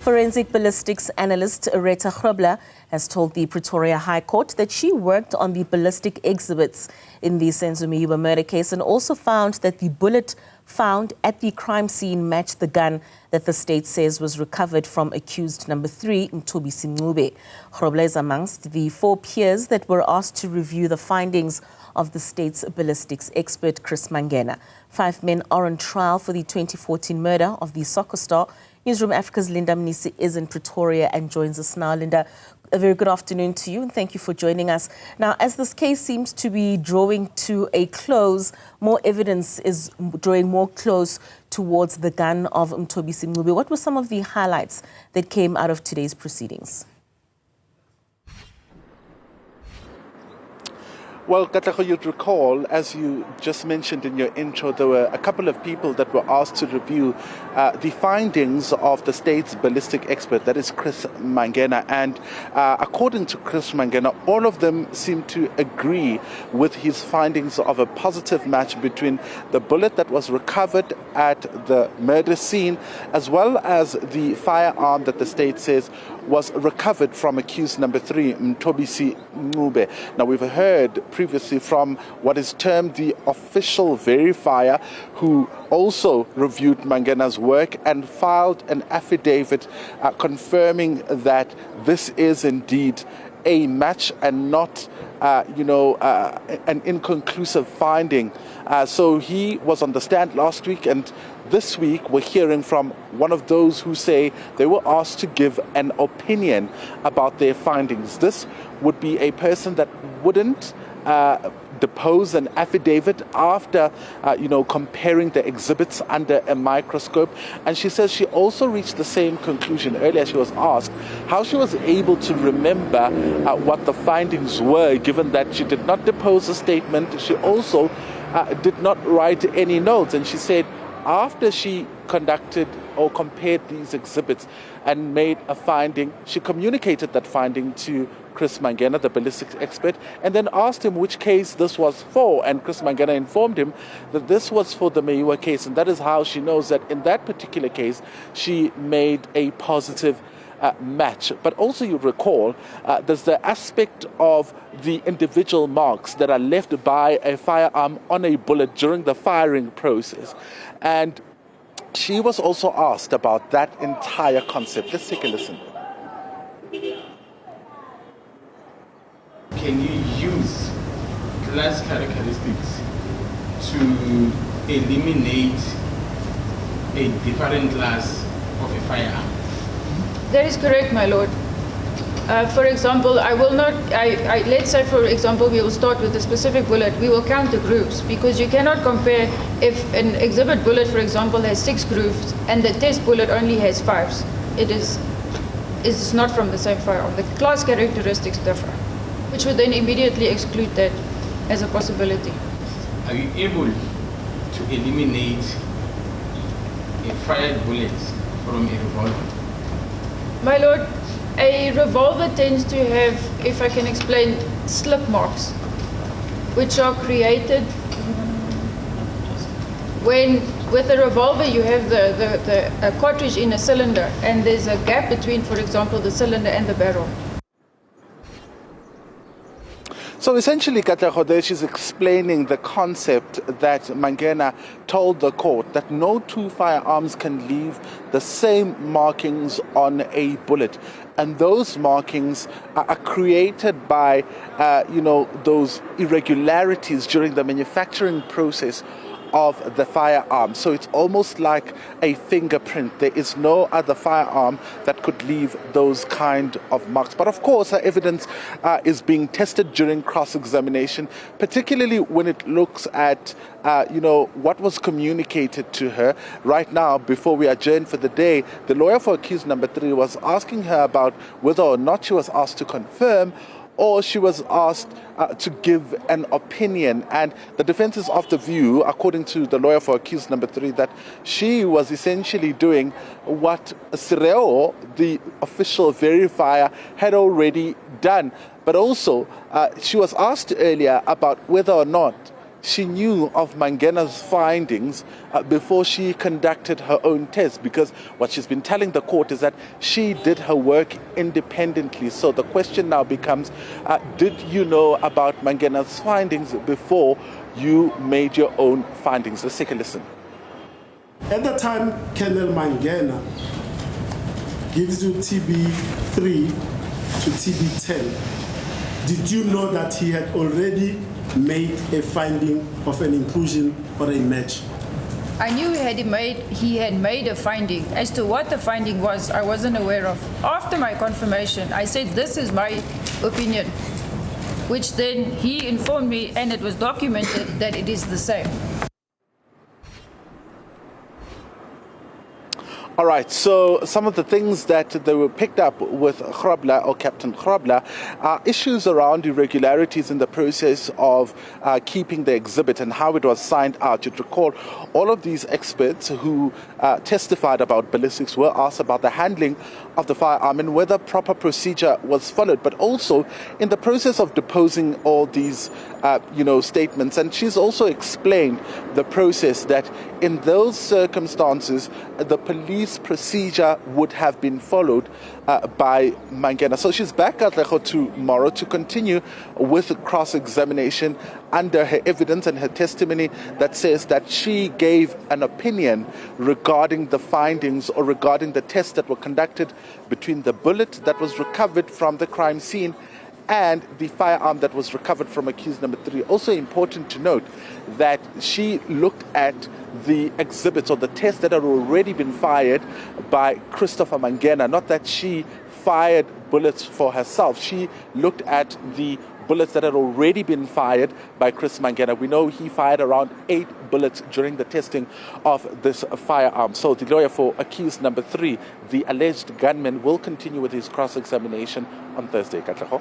Forensic ballistics analyst Retha Grobler has told the Pretoria High Court that she worked on the ballistic exhibits in the Senzo Meyiwa murder case and also found that the bullet found at the crime scene matched the gun that the state says was recovered from accused number 3, Mnisi. Grobler is amongst the 4 peers that were asked to review the findings of the state's ballistics expert, Chris Mangena. 5 men are on trial for the 2014 murder of the soccer star. Newzroom Afrika's Mnisi is in Pretoria and joins us now. Linda, a very good afternoon to you and thank you for joining us. Now, as this case seems to be drawing to a close, more evidence is drawing more close towards the gun of Mnisi. What were some of the highlights that came out of today's proceedings? Well, Katako, you'd recall, as you just mentioned in your intro, there were a couple of people that were asked to review the findings of the state's ballistic expert, that is Chris Mangena. And according to Chris Mangena, all of them seem to agree with his findings of a positive match between the bullet that was recovered at the murder scene, as well as the firearm that the state says was recovered from accused number 3, Mnisi. Now, we've heard previously from what is termed the official verifier, who also reviewed Mangena's work and filed an affidavit confirming that this is indeed a match and not an inconclusive finding. So he was on the stand last week, and this week we're hearing from one of those who say they were asked to give an opinion about their findings. This would be a person that wouldn't depose an affidavit after, comparing the exhibits under a microscope. And she says she also reached the same conclusion. Earlier she was asked how she was able to remember what the findings were, given that she did not depose a statement. She also did not write any notes. And she said after she conducted or compared these exhibits and made a finding, she communicated that finding to Chris Mangena, the ballistics expert, and then asked him which case this was for. And Chris Mangena informed him that this was for the Meyiwa case, and that is how she knows that in that particular case she made a positive match. But also, you recall, there's the aspect of the individual marks that are left by a firearm on a bullet during the firing process. And she was also asked about that entire concept. Let's take a listen. Can you use class characteristics to eliminate a different class of a firearm? That is correct, my lord. For example, let's say, for example, we will start with a specific bullet. We will count the grooves, because you cannot compare if an exhibit bullet, for example, has 6 grooves and the test bullet only has 5. It's not from the same firearm. The class characteristics differ, which would then immediately exclude that as a possibility. Are you able to eliminate a fired bullet from a revolver? My lord, a revolver tends to have, if I can explain, slip marks, which are created when, with a revolver, you have the cartridge in a cylinder, and there's a gap between, for example, the cylinder and the barrel. So essentially, Katla, she's explaining the concept that Mangena told the court, that no 2 firearms can leave the same markings on a bullet. And those markings are created by, those irregularities during the manufacturing process of the firearm. So it's almost like a fingerprint. There is no other firearm that could leave those kind of marks. But of course, her evidence is being tested during cross-examination, particularly when it looks at what was communicated to her. Right now, before we adjourn for the day, the lawyer for accused number 3 was asking her about whether or not she was asked to confirm or she was asked to give an opinion. And the defense is of the view, according to the lawyer for accused number 3, that she was essentially doing what Sireo, the official verifier, had already done. But also, she was asked earlier about whether or not she knew of Mangena's findings before she conducted her own test, because what she's been telling the court is that she did her work independently. So the question now becomes, did you know about Mangena's findings before you made your own findings? Let's take a listen. At the time Colonel Mangena gives you TB3 to TB10, did you know that he had already made a finding of an inclusion or a match? I knew he had made a finding. As to what the finding was, I wasn't aware of. After my confirmation, I said, this is my opinion, which then he informed me, and it was documented that it is the same. All right, so some of the things that they were picked up with Grobler, or Captain Grobler, are issues around irregularities in the process of keeping the exhibit and how it was signed out. You'd recall all of these experts who testified about ballistics were asked about the handling of the firearm and whether proper procedure was followed, but also in the process of deposing all these statements. And she's also explained the process that in those circumstances, the police procedure would have been followed by Mangena. So she's back at Lecho tomorrow to continue with cross-examination under her evidence and her testimony that says that she gave an opinion regarding the findings or regarding the tests that were conducted between the bullet that was recovered from the crime scene and the firearm that was recovered from accused number 3. Also important to note that she looked at the exhibits or the tests that had already been fired by Christopher Mangena, not that she fired bullets for herself. She looked at the bullets that had already been fired by Chris Mangena. We know he fired around 8 bullets during the testing of this firearm. So the lawyer for accused number 3, the alleged gunman, will continue with his cross-examination on Thursday. Katleho.